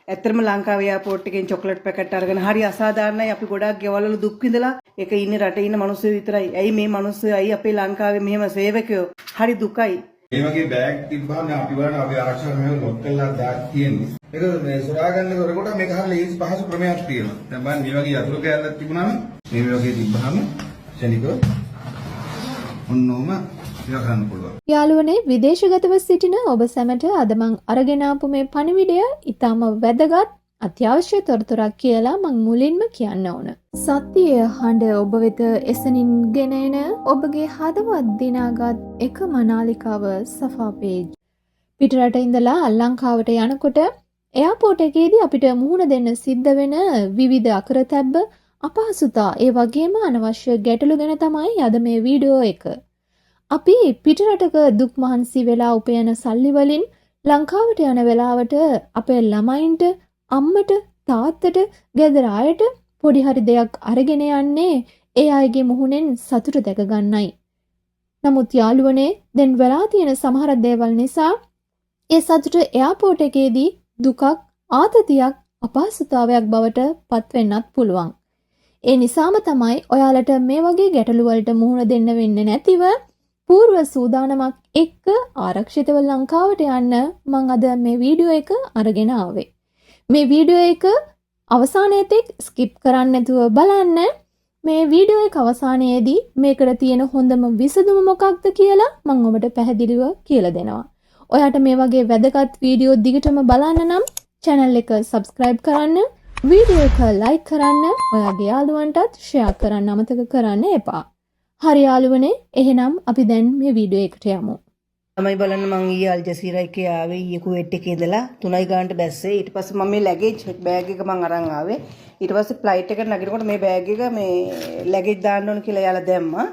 ඇත්තටම ලංකාවේ එයාපෝට් එකෙන් චොක්ලට් පැකට් අරගෙන හරි අසාධාරණයි. අපි ගොඩාක් ගෙවල් වල දුක් විඳලා ඒක ඉන්නේ රටේ ඉන්න මිනිස්සු විතරයි. ඇයි මේ මිනිස්සු ඇයි අපේ ලංකාවේ මෙහෙම සේවකයෝ හරි දුකයි. මේ වගේ බෑග් තිබ්බම අපි බලන අපි ආරක්ෂක මෙහෙම ලොක් කරලා දාක් තියෙන්නේ. ඒක මේ සොරා ගන්න කරකොට මේක හරිය ලේසි පහසු ක්‍රමයක් තියෙනවා. දැන් බලන්න මේ වගේ යතුරු කෑල්ලක් තිබුණාම මේ වගේ තිබ්බහම ශනිකව ඔන්නෝම ඉව කරන්න පුළුවන්. යාළුවනේ විදේශගතව සිටින ඔබ සැමට අද මං අරගෙන ආපු මේ පණිවිඩය ඊටම වැදගත් අත්‍යවශ්‍ය තොරතුරක් කියලා මං මුලින්ම කියන්න ඕන. සත්‍යය හඬ ඔබ වෙත එසනින් ගෙන එන ඔබගේ හදවත් දිනාගත් එකම නාලිකාව සෆා පේජ්. පිටරට ඉඳලා ලංකාවට යනකොට එයාපෝට් එකේදී අපිට මුහුණ දෙන්න සිද්ධ වෙන විවිධ අකරතැබ්බ අපහසුතා ඒ වගේම අනවශ්‍ය ගැටලු ගැන තමයි අද මේ වීඩියෝ එක. අපි පිටරටක දුක් මහන්සි වෙලා උපයන සල්ලි වලින් ලංකාවට යන වෙලාවට අපේ ළමයින්ට අම්මට තාත්තට ගෙදර අයට පොඩි හරි දෙයක් අරගෙන යන්නේ ඒ අයගේ මුහුණෙන් සතුට දැක ගන්නයි. නමුත් යාළුවනේ දැන් වෙලා තියෙන සමහර දේවල් නිසා ඒ සතුට එයාපෝට් එකේදී දුකක් ආතතියක් අපහසුතාවයක් බවට පත් වෙන්නත් පුළුවන්. ඒ නිසාම තමයි ඔයාලට මේ වගේ ගැටලු වලට මුහුණ දෙන්න වෙන්නේ නැතිව పూర్ව සූදානමක් එක්ක ආරක්ෂිතව ලංකාවට යන්න මම අද මේ වීඩියෝ එක අරගෙන ආවේ. මේ වීඩියෝ එක අවසානයේදී ස්කිප් කරන්න නැතුව බලන්න. මේ වීඩියෝ එක අවසානයේදී මේකට තියෙන හොඳම විසඳුම මොකක්ද කියලා මම ඔබට පැහැදිලිව කියලා දෙනවා. ඔයාට මේ වගේ වැදගත් වීඩියෝ දිගටම බලන්න නම් channel එක subscribe කරන්න, වීඩියෝ එක like කරන්න, ඔයාගේ යාළුවන්ටත් share කරන්න අමතක කරන්න එපා. හරි යාළුවනේ, එහෙනම් අපි දැන් මේ වීඩියෝ එකට යමු. තමයි බලන්න මං ඊයේ අල් ජසීරා එකේ ආවේ ඊයේ කුවේට් එකේ ඉඳලා 3යි ගානට බැස්සේ. ඊට පස්සේ මම මේ ලැගේජ් බෑග් එක මං අරන් ආවේ. ඊට පස්සේ ෆ්ලයිට් එකට නගිනකොට මේ බෑග් එක මේ ලැගේජ් දාන්න ඕන කියලා යාලා දැම්මා.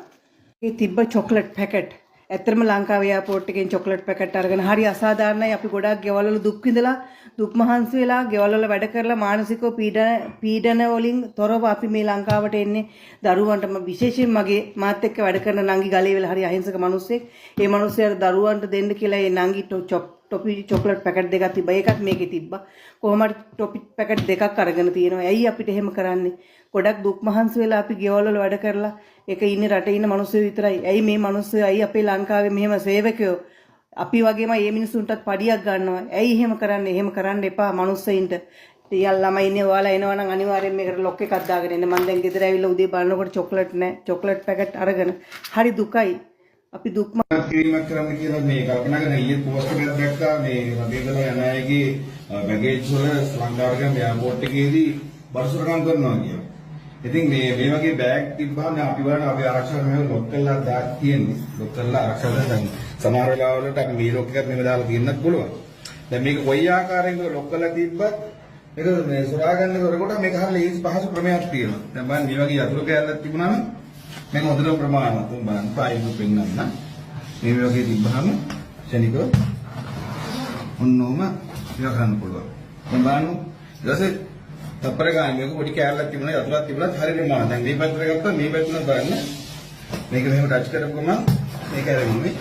ඒ තිබ්බ චොක්ලට් පැකට්. ඇත්තටම ලංකාවේ එයාපෝට් එකෙන් චොක්ලට් පැකට් අරගෙන හරි අසාධාරණයි. අපි ගොඩාක් ගෙවල් වල දුක් විඳලා දුක් මහන්සි වෙලා ගෙවල් වල වැඩ කරලා මානසිකව පීඩන වලින් තොරව අපි මේ ලංකාවට එන්නේ. දරුවන්ට විශේෂයෙන් මගේ මාත් එක්ක වැඩ කරන නංගි ගලේ වෙලා හරි අහිංසක මිනිස්සෙක්. ඒ මිනිස්සයාට දරුවන්ට දෙන්න කියලා ඒ නංගි ටොපි චොක්ලට් පැකට් දෙකක් තිබ්බා. ඒකත් මේකේ තිබ්බා. කොහොම හරි ටොපි පැකට් දෙකක් අරගෙන තියෙනවා. ඇයි අපිට එහෙම කරන්නේ? ගොඩක් දුක් මහන්සි වෙලා අපි ගෙවල් වල වැඩ කරලා ඒක ඉන්නේ රටේ ඉන්න මිනිස්සු විතරයි. ඇයි මේ මිනිස්සු ඇයි අපේ ලංකාවේ මෙහෙම සේවකයෝ අපි වගේම මේ මිනිස්සුන්ටත් පඩියක් ගන්නවා. ඇයි එහෙම කරන්නේ? එහෙම කරන්න එපා මිනිස්සුන්ට. ටිකල් ළමයි ඉන්නේ ඔයාලා එනවා නම් අනිවාර්යෙන් මේකට ලොක් එකක් දාගෙන එන්න. මම දැන් ගෙදර ඇවිල්ලා උදේ බලනකොට චොක්ලට් නැහැ. චොක්ලට් පැකට් අරගෙන හරි දුකයි. අපි දුක් කිරීමක් කරන්න කියලා මේ කල්පනා කරන ඊයේ පෝස්ට් එකක් දැක්කා මේ රටේ ඉඳලා යන අයගේ බැගේජ් වල ලංකාවට ගියාම එයාපෝට් එකේදී බරසොරකම් කරනවා කියලා. ඉතින් මේ වගේ බෑග් තිබ්බම අපි බලන අපි ආරක්ෂක මෙහෙම ලොක් කරලා දාක් තියෙන්නේ. ලොක් කරලා ආරක්ෂක දැන් සමහර වෙලාවලට අපි මේ ලොක් එකක් මෙහෙම දාලා තියෙන්නත් පුළුවන්. දැන් මේක කොයි ආකාරයෙන්ද ලොක් කරලා තිබ්බත් ඒක මේ සොරා ගන්න කරකොට මේක හරිය ලේසි පහසු ක්‍රමයක් තියෙනවා. දැන් බලන්න මේ වගේ යතුරු කෑල්ලක් තිබුණාම මේක හොඳටම ප්‍රමාණවත් බලන්න පායින් පෙන්නන්න. මේ වගේ තිබ්බහම ශනිකව ඔන්නෝම ඉව කරන්න පුළුවන්. දැන් බලන්න ඊට පස්සේ තප්පර ගානේ මේක පොඩි කෑල්ලක් තිබුණා යතුරක් තිබුණා හරියට මාන. දැන් මේ පැත්තට ගත්තා මේ පැත්තට බලන්න. මේක මෙහෙම ටච් කරපු ගමන් මේක ඇරෙන්නේ.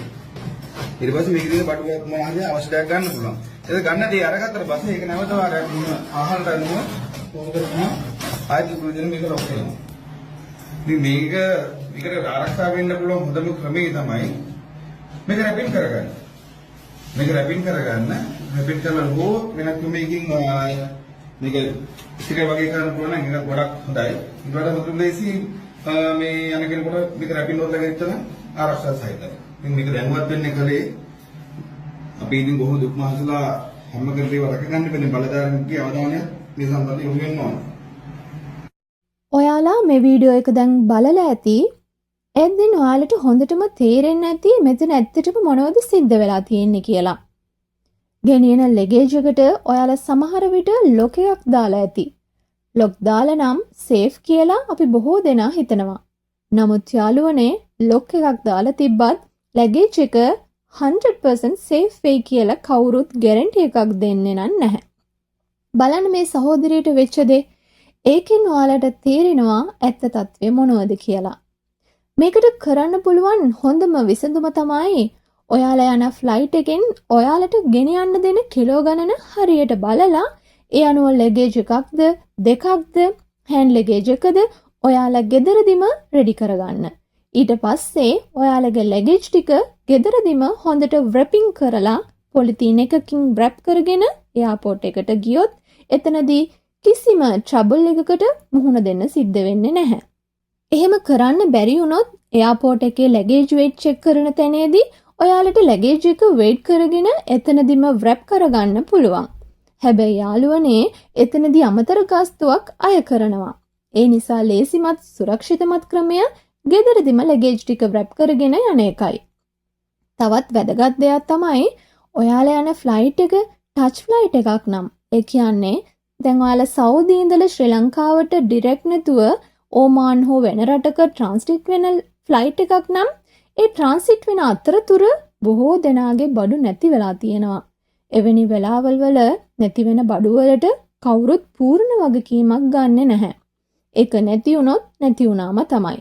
ඊට පස්සේ මේක දිහා බඩුවක් මොනවද අවශ්‍ය දෙයක් ගන්න පුළුවන්. ඒක ගන්න දේ අරගත්තට පස්සේ ඒක නැවත වාරයක් ආහාරට අනුව කොහොමද ආයෙත් පුරුදුන මේක ලොක් කරනවා. ඉතින් මේකට ආරක්ෂා වෙන්න පුළුවන් හොඳම ක්‍රමය තමයි මේක රැපින් කරගන්න. මේක රැපින් කරලා හෝ වෙනත් ක්‍රමයකින් මේක ස්ටිකර් වගේ කරන්න පුළුවන් නම් ඒක ගොඩක් හොඳයි. ඊට වඩා මුතුන් ලේසි මේ යන කෙනෙකුට මේක රැපින් වලට ගත්තම ආරක්ෂා සහිතයි. ඉතින් මේක දැනුවත් වෙන්නේ කලේ අපි ඉතින් බොහෝ දුක් මහන්සිලා හැම කෙනෙක්ව රැකගන්න බැරි බලධාරීන්ගේ අවධානය මේ සම්බන්ධයෙන් යොමු වෙන්න ඕන. ඔයාලා මේ වීඩියෝ එක දැන් බලලා ඇති. ඒත් දැන් ඔයාලට හොඳටම තේරෙන්නේ නැති මෙතන ඇත්තටම මොනවද සිද්ධ වෙලා තියෙන්නේ කියලා. ගෙනියන ලැගේජ් එකට ඔයාලා සමහර විට ලොක් එකක් දාලා ඇති. ලොක් දාලා නම් සේෆ් කියලා අපි බොහෝ දෙනා හිතනවා. නමුත් යාළුවනේ ලොක් එකක් දාලා තිබ්බත් ලැගේජ් එක 100% safe වෙයි කියලා කවුරුත් ගැරන්ටි එකක් දෙන්නේ නැහැ. බලන්න මේ සහෝදරියට වෙච්ච දේ. ඒකෙන් ඔයාලට තේරෙනවා ඇත්ත తත්වය මොනවද කියලා. මේකට කරන්න පුළුවන් හොඳම විසඳුම තමයි ඔයාලා යන ෆ්ලයිට් එකෙන් ඔයාලට ගෙන යන්න දෙන කිලෝ ගණන හරියට බලලා ඒ අනුව ලැගේජ් එකක්ද දෙකක්ද හෑන්ඩ් ලැගේජ් එකද ඔයාලා ගෙදරදිම රෙඩි කරගන්න. ඊට පස්සේ ඔයාලගේ ලැගේජ් ටික ගෙදරදිම හොඳට wrapping කරලා පොලිතීන් එකකින් wrap කරගෙන එයාපෝට් එකට ගියොත් එතනදී කිසිම trouble එකකට මුහුණ දෙන්න සිද්ධ වෙන්නේ නැහැ. එහෙම කරන්න බැරි වුණොත් එයාපෝට් එකේ ලැගේජ් weight check කරන තැනේදී ඔයාලට ලැගේජ් එක weight කරගෙන එතනදිම wrap කරගන්න පුළුවන්. හැබැයි යාළුවනේ එතනදී අමතර ගාස්තුවක් අය කරනවා. ඒ නිසා ලේසිමත් සුරක්ෂිතමත් ක්‍රමය ගෙදරදිම ලැගේජ් ටික wrap කරගෙන යන එකයි. තවත් වැදගත් දෙයක් තමයි ඔයාලා යන ෆ්ලයිට් එක ටච් ෆ්ලයිට් එකක් නම්. ඒ කියන්නේ දැන් ඔයාලා සෞදි ඉඳලා ශ්‍රී ලංකාවට ඩිරෙක්ට් නැතුව ඕමාන් හෝ වෙන රටක ට්‍රාන්සිට් වෙන ෆ්ලයිට් එකක් නම් ඒ ට්‍රාන්සිට් වෙන අතරතුර බොහෝ දෙනාගේ බඩු නැති වෙලා තියෙනවා. එවැනි වෙලාවල් වල නැති වෙන බඩු වලට කවුරුත් පූර්ණ වගකීමක් ගන්නෙ නැහැ. ඒක නැති වුණොත් නැති වුණාම තමයි.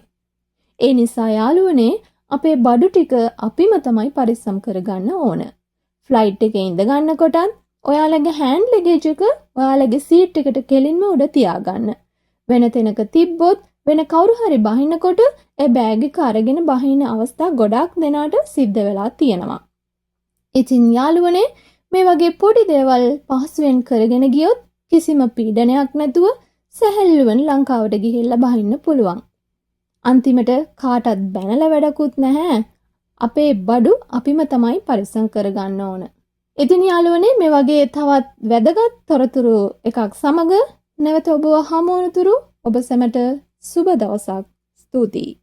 ඒ නිසා යාළුවනේ අපේ බඩු ටික අපිම තමයි පරිස්සම් කරගන්න ඕන. ෆ්ලයිට් එකේ ඉඳ ගන්නකොටත් ඔයාලගේ හෑන්ඩ් ලැගේජ් එක ඔයාලගේ සීට් එකට කෙලින්ම උඩ තියාගන්න. වෙන තැනක තිබ්බොත් වෙන කවුරු හරි බහිනකොට ඒ බෑග් එක අරගෙන බහින අවස්ථා ගොඩාක් දෙනාට සිද්ධ වෙලා තියෙනවා. ඉතින් යාළුවනේ මේ වගේ පොඩි දේවල් පහසුවෙන් කරගෙන ගියොත් කිසිම පීඩනයක් නැතුව සැහැල්ලුවෙන් ලංකාවට ගිහිල්ලා බහින්න පුළුවන්. අන්තිමට කාටත් බැනලා වැඩකුත් නැහැ. අපේ බඩු අපිම තමයි පරිස්සම් කරගන්න ඕන. ඉතින් යාළුවනේ මේ වගේ තවත් වැදගත් තොරතුරු එකක් සමග නැවත ඔබව හමු වනතුරු ඔබ සැමට සුබ දවසක්. ස්තුතියි.